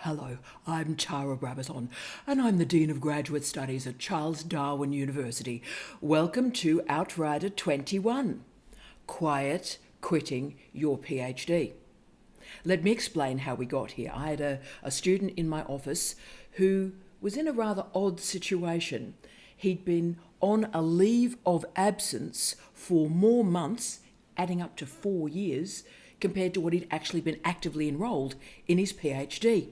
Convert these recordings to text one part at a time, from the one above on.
Hello, I'm Tara Brabazon, and I'm the Dean of Graduate Studies at Charles Darwin University. Welcome to Outrider 21, Quiet Quitting Your PhD. Let me explain how we got here. I had a student in my office who was in a rather odd situation. He'd been on a leave of absence for more months, adding up to 4 years, compared to what he'd actually been actively enrolled in his PhD.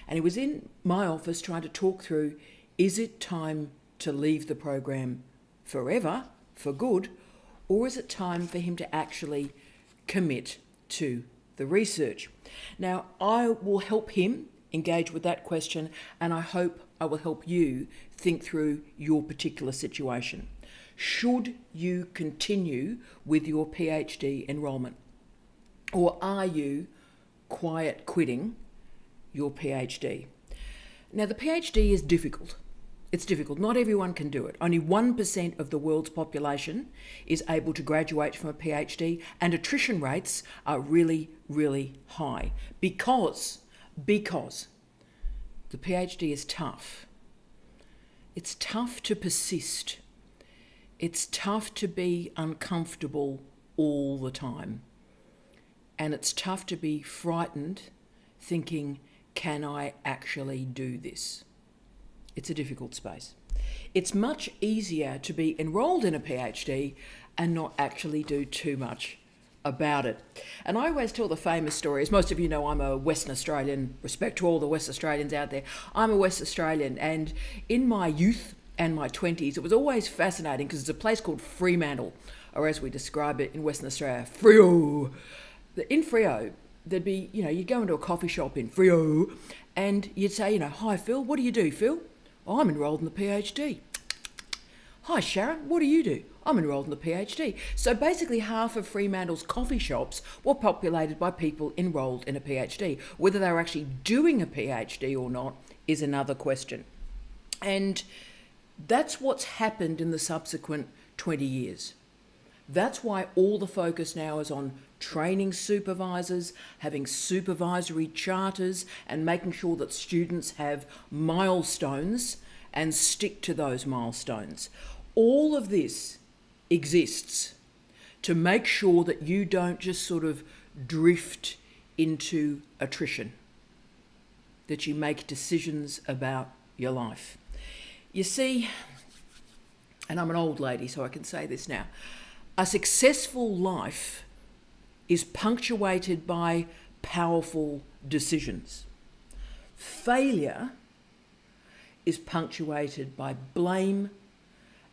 And he was in my office trying to talk through, is it time to leave the program forever, for good, or is it time for him to actually commit to the research? Now, I will help him engage with that question, and I hope I will help you think through your particular situation. Should you continue with your PhD enrolment? Or are you quiet quitting your PhD? Now, the PhD is difficult. It's difficult. Not everyone can do it. Only 1% of the world's population is able to graduate from a PhD, and attrition rates are really, really high because the PhD is tough. It's tough to persist. It's tough to be uncomfortable all the time. And it's tough to be frightened, thinking, can I actually do this? It's a difficult space. It's much easier to be enrolled in a PhD and not actually do too much about it. And I always tell the famous story, as most of you know, I'm a Western Australian, respect to all the West Australians out there. I'm a West Australian, and in my youth and my 20s, it was always fascinating because there's a place called Fremantle, or as we describe it in Western Australia, Freo. In Freo, there'd be, you'd go into a coffee shop in Freo and you'd say, hi, Phil, what do you do, Phil? Oh, I'm enrolled in the PhD. Hi, Sharon, what do you do? I'm enrolled in the PhD. So basically half of Fremantle's coffee shops were populated by people enrolled in a PhD. Whether they were actually doing a PhD or not is another question. And that's what's happened in the subsequent 20 years. That's why all the focus now is on training supervisors, having supervisory charters, and making sure that students have milestones and stick to those milestones. All of this exists to make sure that you don't just sort of drift into attrition, that you make decisions about your life. You see, and I'm an old lady, so I can say this now, a successful life is punctuated by powerful decisions. Failure is punctuated by blame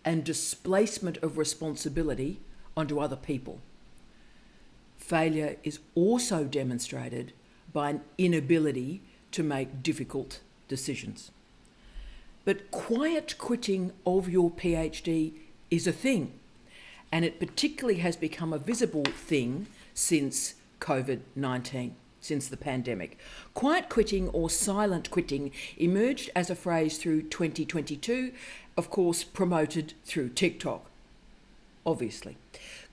and displacement of responsibility onto other people. Failure is also demonstrated by an inability to make difficult decisions. But quiet quitting of your PhD is a thing. And it particularly has become a visible thing since COVID-19, since the pandemic. Quiet quitting or silent quitting emerged as a phrase through 2022, of course promoted through TikTok, obviously.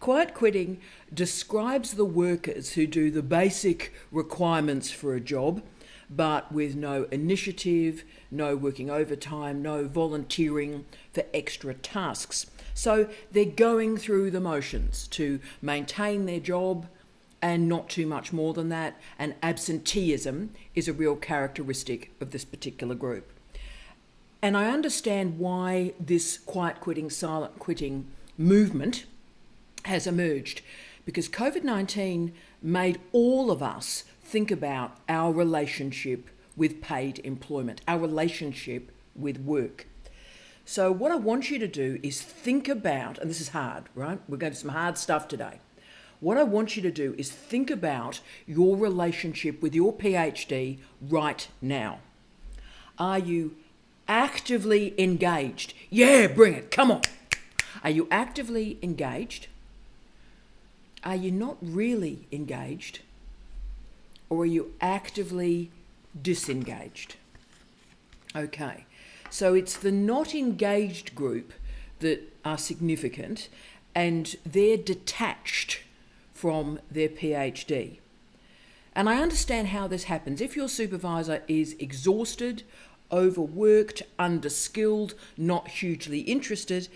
Quiet quitting describes the workers who do the basic requirements for a job, but with no initiative, no working overtime, no volunteering for extra tasks. So they're going through the motions to maintain their job and not too much more than that. And absenteeism is a real characteristic of this particular group. And I understand why this quiet quitting, silent quitting movement has emerged, because COVID-19 made all of us think about our relationship with paid employment, our relationship with work. So what I want you to do is think about, and this is hard, right? We're going to do some hard stuff today. What I want you to do is think about your relationship with your PhD right now. Are you actively engaged? Yeah, bring it, come on. Are you actively engaged? Are you not really engaged? Or are you actively disengaged? Okay. So it's the not engaged group that are significant, and they're detached from their PhD. And I understand how this happens. If your supervisor is exhausted, overworked, underskilled, not hugely interested,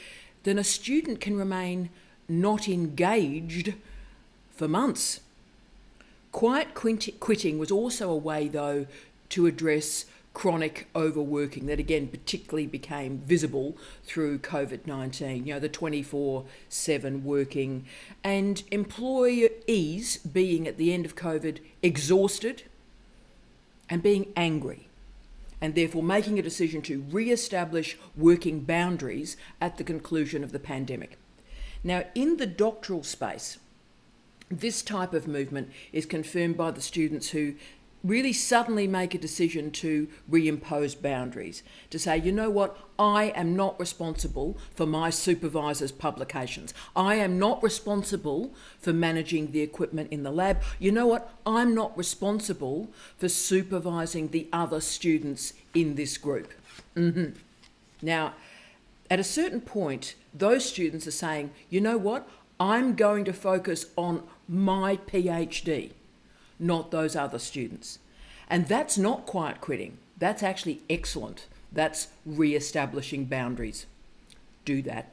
then a student can remain not engaged for months. Quiet quitting was also a way, though, to address chronic overworking that again particularly became visible through COVID-19, the 24/7 working, and employees being at the end of COVID exhausted and being angry, and therefore making a decision to re-establish working boundaries at the conclusion of the pandemic. Now, in the doctoral space, this type of movement is confirmed by the students who really suddenly make a decision to reimpose boundaries, to say, you know what, I am not responsible for my supervisor's publications. I am not responsible for managing the equipment in the lab. You know what, I'm not responsible for supervising the other students in this group. Now, at a certain point, those students are saying, you know what, I'm going to focus on my PhD, not those other students. And that's not quiet quitting. That's actually excellent. That's re-establishing boundaries. Do that.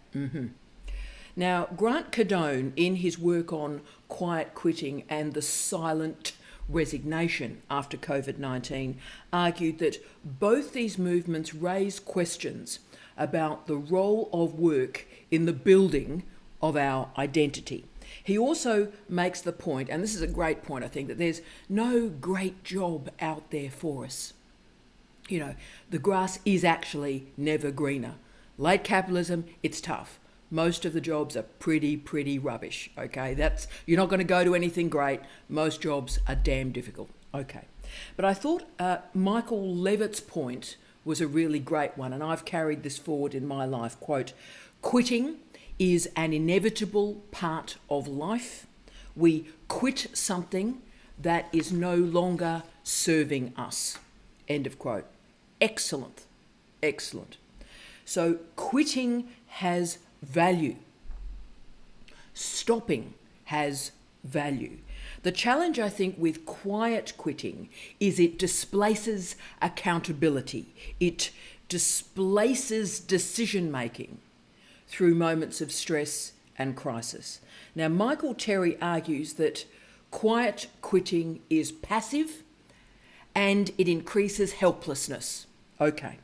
Now, Grant Cardone, in his work on quiet quitting and the silent resignation after COVID-19, argued that both these movements raise questions about the role of work in the building of our identity. He also makes the point, and this is a great point, I think, that there's no great job out there for us. The grass is actually never greener. Late capitalism, it's tough. Most of the jobs are pretty rubbish, okay? You're not going to go to anything great. Most jobs are damn difficult, okay? But I thought Michael Levitt's point was a really great one, and I've carried this forward in my life. Quote, quitting is an inevitable part of life. We quit something that is no longer serving us. End of quote. Excellent. So quitting has value. Stopping has value. The challenge, I think, with quiet quitting is it displaces accountability. It displaces decision-making through moments of stress and crisis. Now, Michael Terry argues that quiet quitting is passive and it increases helplessness. Okay,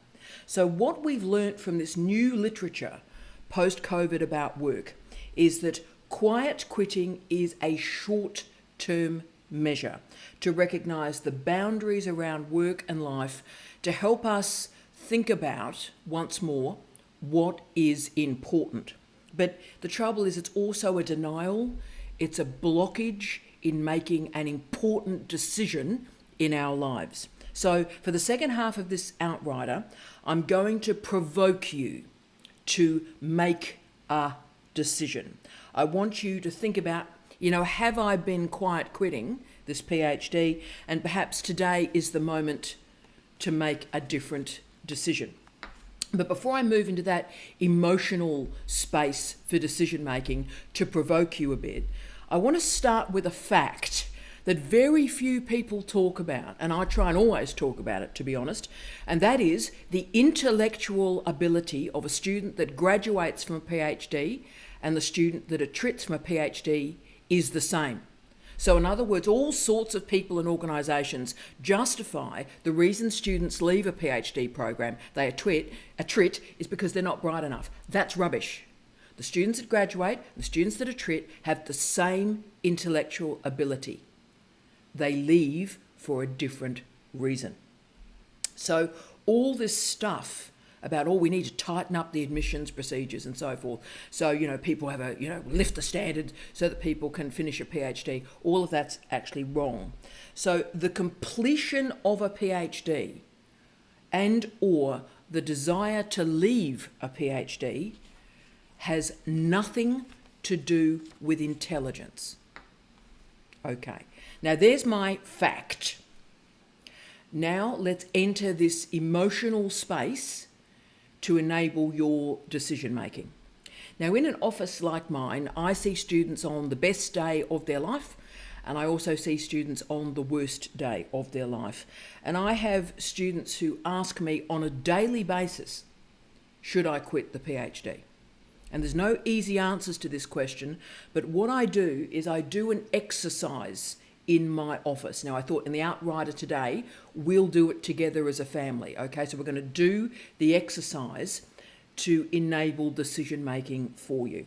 so what we've learnt from this new literature post-COVID about work is that quiet quitting is a short-term measure to recognise the boundaries around work and life, to help us think about, once more, what is important. But the trouble is it's also a denial, it's a blockage in making an important decision in our lives. So for the second half of this Outrider, I'm going to provoke you to make a decision. I want you to think about, have I been quiet quitting this PhD? And perhaps today is the moment to make a different decision. But before I move into that emotional space for decision making, to provoke you a bit, I want to start with a fact that very few people talk about, and I try and always talk about it, to be honest, and that is the intellectual ability of a student that graduates from a PhD and the student that attrits from a PhD is the same. So in other words, all sorts of people and organisations justify the reason students leave a PhD program, they attrit, is because they're not bright enough. That's rubbish. The students that graduate, the students that attrit have the same intellectual ability. They leave for a different reason. So all this stuff about, we need to tighten up the admissions procedures and so forth. So, people have lift the standard so that people can finish a PhD. All of that's actually wrong. So the completion of a PhD and or the desire to leave a PhD has nothing to do with intelligence. Okay, now there's my fact. Now let's enter this emotional space to enable your decision making. Now in an office like mine, I see students on the best day of their life And I also see students on the worst day of their life. And I have students who ask me on a daily basis, should I quit the PhD? And there's no easy answers to this question, but what I do is I do an exercise in my office. Now, I thought in the Outrider today, we'll do it together as a family, okay? So we're going to do the exercise to enable decision making for you.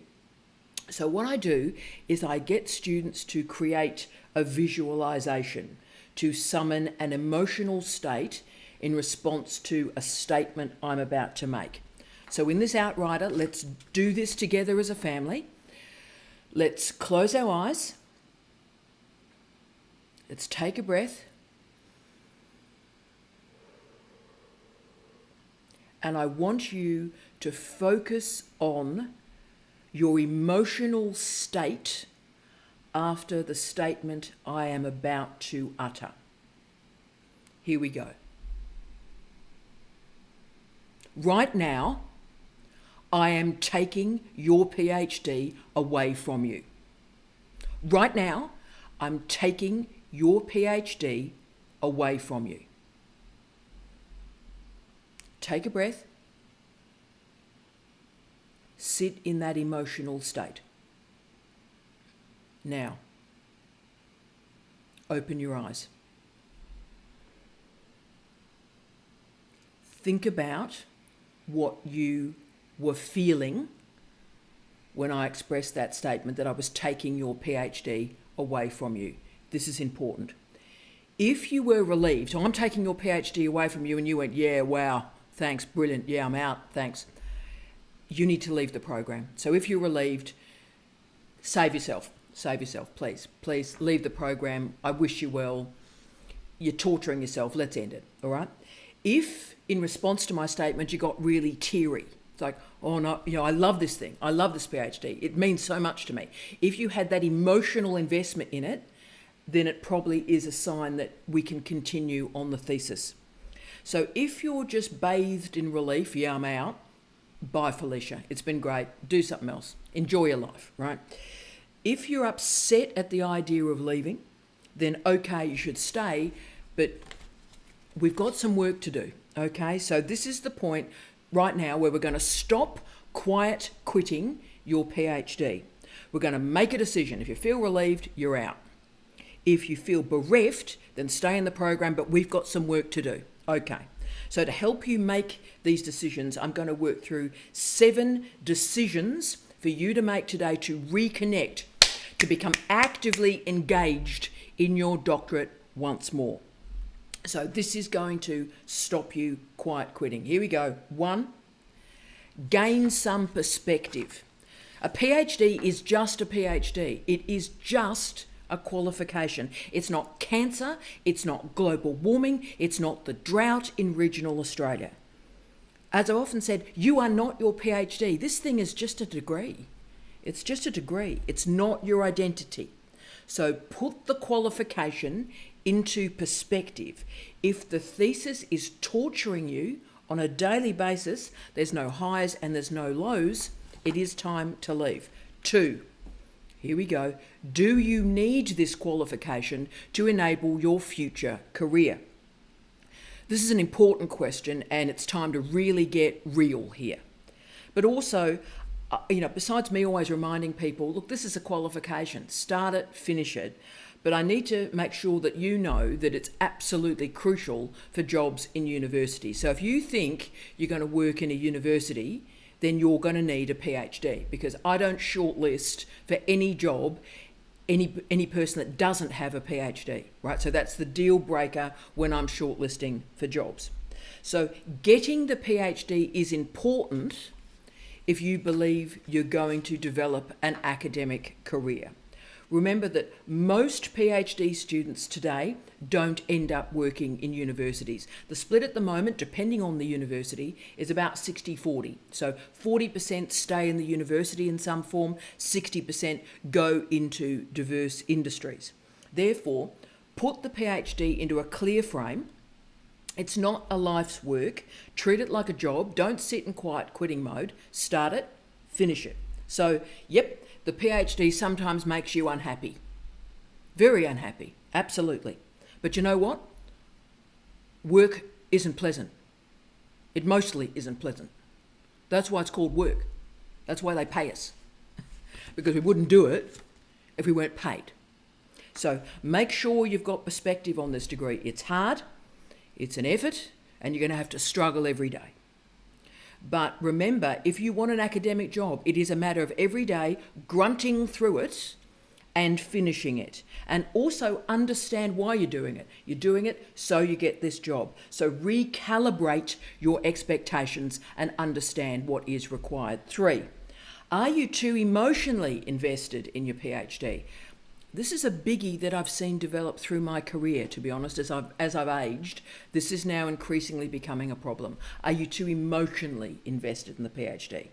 So what I do is I get students to create a visualization, to summon an emotional state in response to a statement I'm about to make. So in this Outrider, let's do this together as a family. Let's close our eyes. Let's take a breath. And I want you to focus on your emotional state after the statement I am about to utter. Here we go. Right now, I am taking your PhD away from you. Right now, I'm taking your PhD away from you. Take a breath. Sit in that emotional state. Now, open your eyes. Think about what you were feeling when I expressed that statement that I was taking your PhD away from you. This is important. If you were relieved, so I'm taking your PhD away from you, and you went, yeah, wow, thanks, brilliant, yeah, I'm out, thanks. You need to leave the program. So if you're relieved, save yourself, please. Please leave the program. I wish you well. You're torturing yourself. Let's end it, all right? If in response to my statement, you got really teary, it's like, oh no, I love this thing. I love this PhD. It means so much to me. If you had that emotional investment in it, then it probably is a sign that we can continue on the thesis. So if you're just bathed in relief, yeah, I'm out, bye Felicia, it's been great, do something else, enjoy your life, right? If you're upset at the idea of leaving, then okay, you should stay, but we've got some work to do, okay? So this is the point right now where we're going to stop quiet quitting your PhD. We're going to make a decision. If you feel relieved, you're out. If you feel bereft, then stay in the program, but we've got some work to do. Okay. So to help you make these decisions, I'm going to work through 7 decisions for you to make today to reconnect, to become actively engaged in your doctorate once more. So this is going to stop you quiet quitting. Here we go. 1, gain some perspective. A PhD is just a PhD. It is just a qualification. It's not cancer, it's not global warming, it's not the drought in regional Australia. As I've often said, you are not your PhD. This thing is just a degree. It's just a degree. It's not your identity. So put the qualification into perspective. If the thesis is torturing you on a daily basis, there's no highs and there's no lows, it is time to leave. 2, here we go. Do you need this qualification to enable your future career? This is an important question, and it's time to really get real here. But also, besides me always reminding people, look, this is a qualification. Start it, finish it. But I need to make sure that you know that it's absolutely crucial for jobs in university. So if you think you're going to work in a university, then you're going to need a PhD, because I don't shortlist for any job any person that doesn't have a PhD, right? So that's the deal breaker when I'm shortlisting for jobs. So getting the PhD is important if you believe you're going to develop an academic career. Remember that most PhD students today don't end up working in universities. The split at the moment, depending on the university, is about 60-40. So 40% stay in the university in some form, 60% go into diverse industries. Therefore, put the PhD into a clear frame. It's not a life's work. Treat it like a job. Don't sit in quiet quitting mode. Start it, finish it. So, yep, the PhD sometimes makes you unhappy. Very unhappy, absolutely. But you know what? Work isn't pleasant. It mostly isn't pleasant. That's why it's called work. That's why they pay us. Because we wouldn't do it if we weren't paid. So make sure you've got perspective on this degree. It's hard, it's an effort, and you're going to have to struggle every day. But remember, if you want an academic job, it is a matter of every day grunting through it and finishing it. And also understand why you're doing it. You're doing it so you get this job. So recalibrate your expectations and understand what is required. 3, are you too emotionally invested in your PhD? This is a biggie that I've seen develop through my career, to be honest. As I've aged, this is now increasingly becoming a problem. Are you too emotionally invested in the PhD?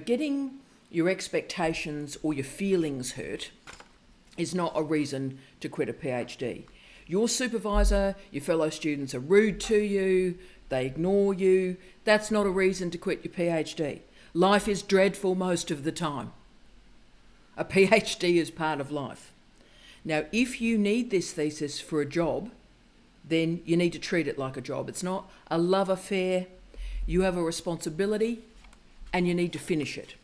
Getting your expectations or your feelings hurt is not a reason to quit a PhD. Your supervisor, your fellow students are rude to you, they ignore you. That's not a reason to quit your PhD. Life is dreadful most of the time. A PhD is part of life. Now, if you need this thesis for a job, then you need to treat it like a job. It's not a love affair. You have a responsibility and you need to finish it.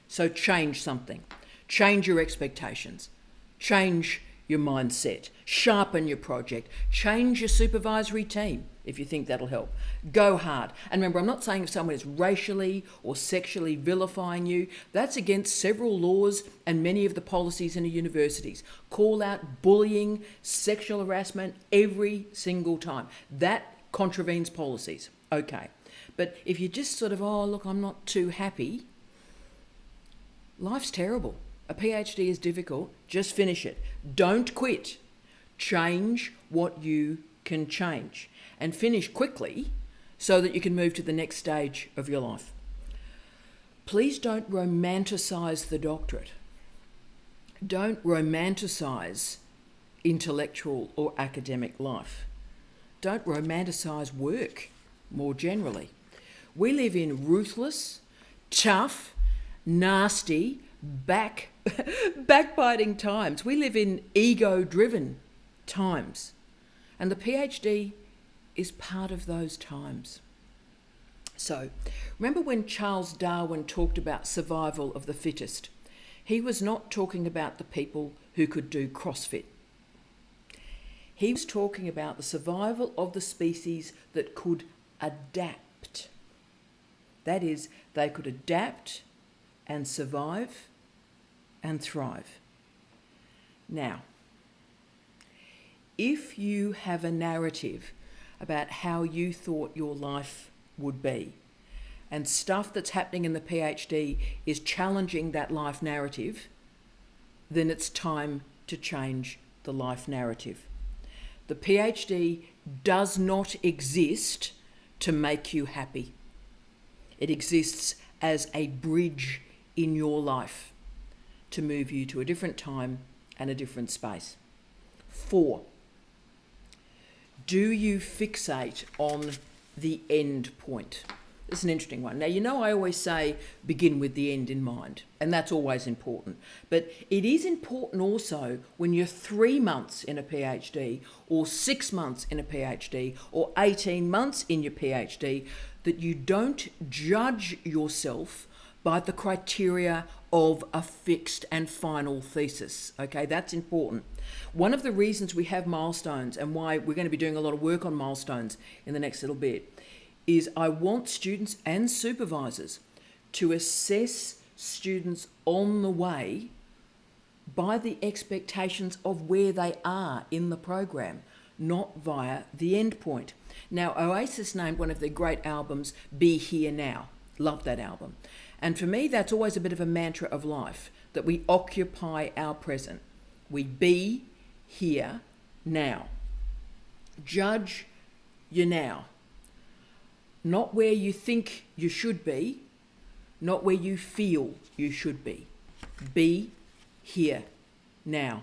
So change something. Change your expectations. Change your mindset. Sharpen your project. Change your supervisory team if you think that'll help. Go hard. And remember, I'm not saying if someone is racially or sexually vilifying you, that's against several laws and many of the policies in the universities. Call out bullying, sexual harassment every single time. That contravenes policies. Okay. But if you just sort of, I'm not too happy, life's terrible. A PhD is difficult. Just finish it. Don't quit. Change what you can change. And finish quickly so that you can move to the next stage of your life. Please don't romanticize the doctorate. Don't romanticize intellectual or academic life. Don't romanticize work more generally. We live in ruthless, tough, nasty, backbiting times. We live in ego-driven times. And the PhD is part of those times. So, remember when Charles Darwin talked about survival of the fittest? He was not talking about the people who could do CrossFit. He was talking about the survival of the species that could adapt. That is, they could adapt and survive and thrive. Now, if you have a narrative about how you thought your life would be, and stuff that's happening in the PhD is challenging that life narrative, then it's time to change the life narrative. The PhD does not exist to make you happy. It exists as a bridge in your life to move you to a different time and a different space. 4, do you fixate on the end point? This is an interesting one. Now, I always say begin with the end in mind, and that's always important. But it is important also when you're 3 months in a PhD or 6 months in a PhD or 18 months in your PhD that you don't judge yourself by the criteria of a fixed and final thesis. Okay, that's important. One of the reasons we have milestones and why we're going to be doing a lot of work on milestones in the next little bit is I want students and supervisors to assess students on the way by the expectations of where they are in the program, not via the end point. Now, Oasis named one of their great albums Be Here Now. Love that album. And for me, that's always a bit of a mantra of life, that we occupy our present. We be here now. Judge your now. Not where you think you should be, not where you feel you should be. Be here now.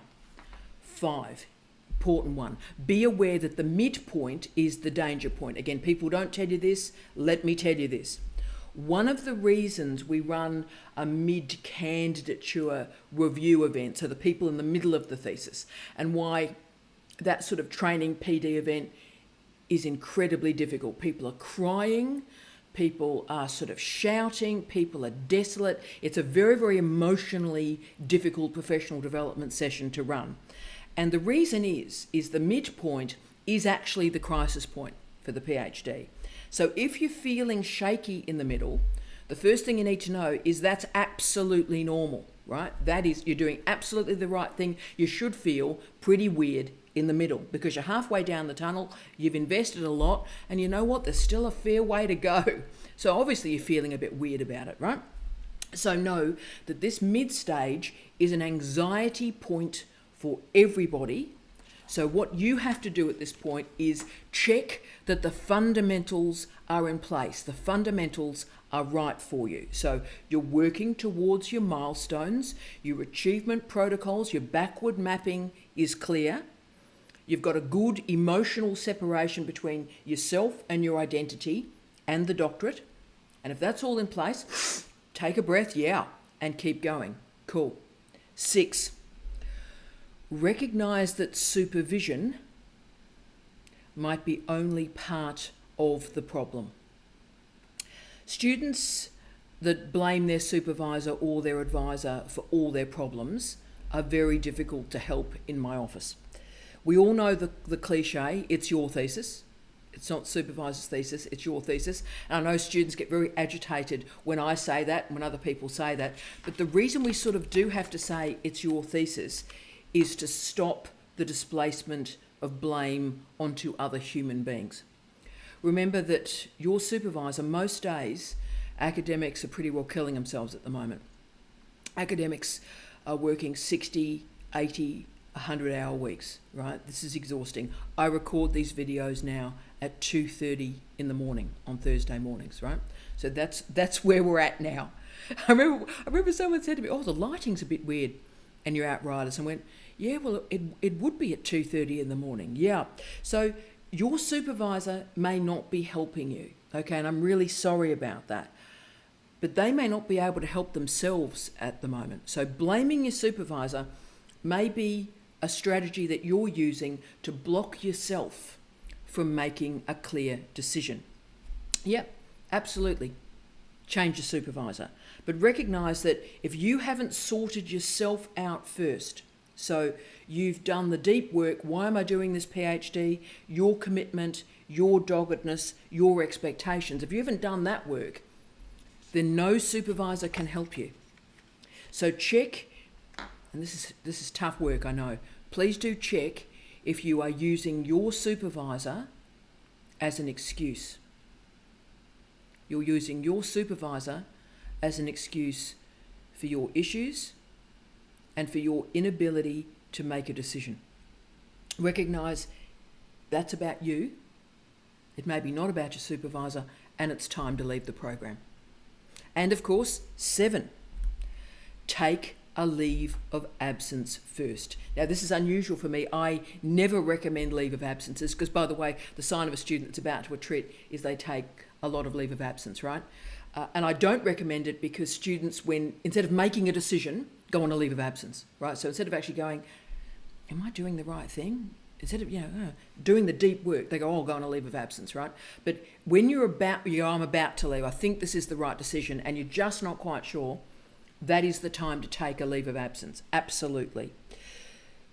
5, important one. Be aware that the midpoint is the danger point. Again, people don't tell you this. Let me tell you this. one of the reasons we run a mid-candidature review event, so the people in the middle of the thesis, and why that sort of training PD event is incredibly difficult. People are crying, people are sort of shouting, people are desolate. It's a very, very emotionally difficult professional development session to run. And the reason is the midpoint is actually the crisis point for the PhD. So if you're feeling shaky in the middle, the first thing you need to know is that's absolutely normal, right? That is, you're doing absolutely the right thing. You should feel pretty weird in the middle because you're halfway down the tunnel, you've invested a lot, and you know what? There's still a fair way to go. So obviously you're feeling a bit weird about it, right? So know that this mid-stage is an anxiety point for everybody. So what you have to do at this point is check that the fundamentals are in place. The fundamentals are right for you. So you're working towards your milestones, your achievement protocols, your backward mapping is clear. You've got a good emotional separation between yourself and your identity and the doctorate. And if that's all in place, take a breath, and keep going. Cool. 6, recognize that supervision might be only part of the problem. Students that blame their supervisor or their advisor for all their problems are very difficult to help in my office. We all know the cliche, it's your thesis. It's not supervisor's thesis, it's your thesis. And I know students get very agitated when I say that, when other people say that. But the reason we sort of do have to say it's your thesis is to stop the displacement of blame onto other human beings. Remember that your supervisor, most days, academics are pretty well killing themselves at the moment. Academics are working 60, 80, 100-hour weeks, right? This is exhausting. I record these videos now at 2:30 in the morning on Thursday mornings, right? So that's where we're at now. I remember someone said to me, "Oh, the lighting's a bit weird," and you're Outriders, and went, "Yeah, well, it would be at 2:30 in the morning." Yeah. So your supervisor may not be helping you, okay? And I'm really sorry about that. But they may not be able to help themselves at the moment. So blaming your supervisor may be a strategy that you're using to block yourself from making a clear decision. Yep, absolutely. Change your supervisor. But recognize that if you haven't sorted yourself out first, so you've done the deep work, why am I doing this PhD, your commitment, your doggedness, your expectations, if you haven't done that work, then no supervisor can help you. So check, and this is tough work, I know. Please do check if you are using your supervisor as an excuse. You're using your supervisor as an excuse for your issues and for your inability to make a decision. Recognize that's about you. It may be not about your supervisor, and it's time to leave the program. And of course, 7, take a leave of absence first. Now, this is unusual for me. I never recommend leave of absences because, by the way, the sign of a student that's about to attrit is they take a lot of leave of absence, right? And I don't recommend it because students, when instead of making a decision, go on a leave of absence, right? So instead of actually going, am I doing the right thing? Instead of, doing the deep work, they go, oh, I'll go on a leave of absence, right? But when you're I'm about to leave, I think this is the right decision, and you're just not quite sure, that is the time to take a leave of absence. Absolutely.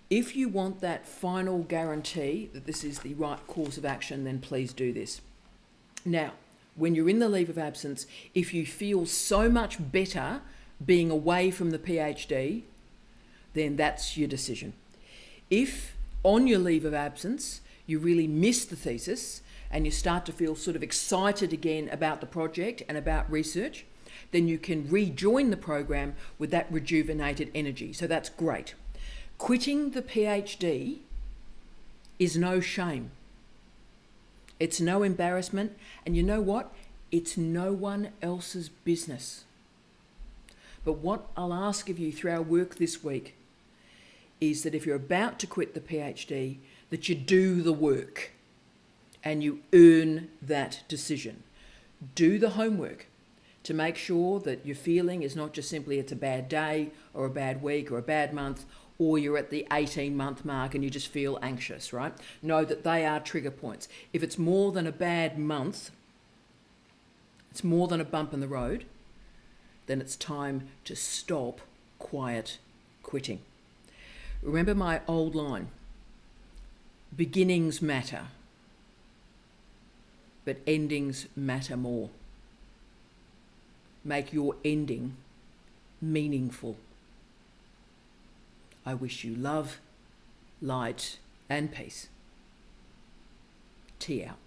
If you want that final guarantee that this is the right course of action, then please do this. Now, when you're in the leave of absence, if you feel so much better being away from the PhD, then that's your decision. If on your leave of absence, you really miss the thesis and you start to feel sort of excited again about the project and about research, then you can rejoin the program with that rejuvenated energy. So that's great. Quitting the PhD is no shame. It's no embarrassment. And you know what? It's no one else's business. But what I'll ask of you through our work this week is that if you're about to quit the PhD, that you do the work and you earn that decision. Do the homework. to make sure that your feeling is not just simply it's a bad day or a bad week or a bad month, or you're at the 18-month mark and you just feel anxious, right? Know that they are trigger points. If it's more than a bad month, it's more than a bump in the road, then it's time to stop quiet quitting. Remember my old line, beginnings matter, but endings matter more. Make your ending meaningful. I wish you love, light, and peace. Tea out.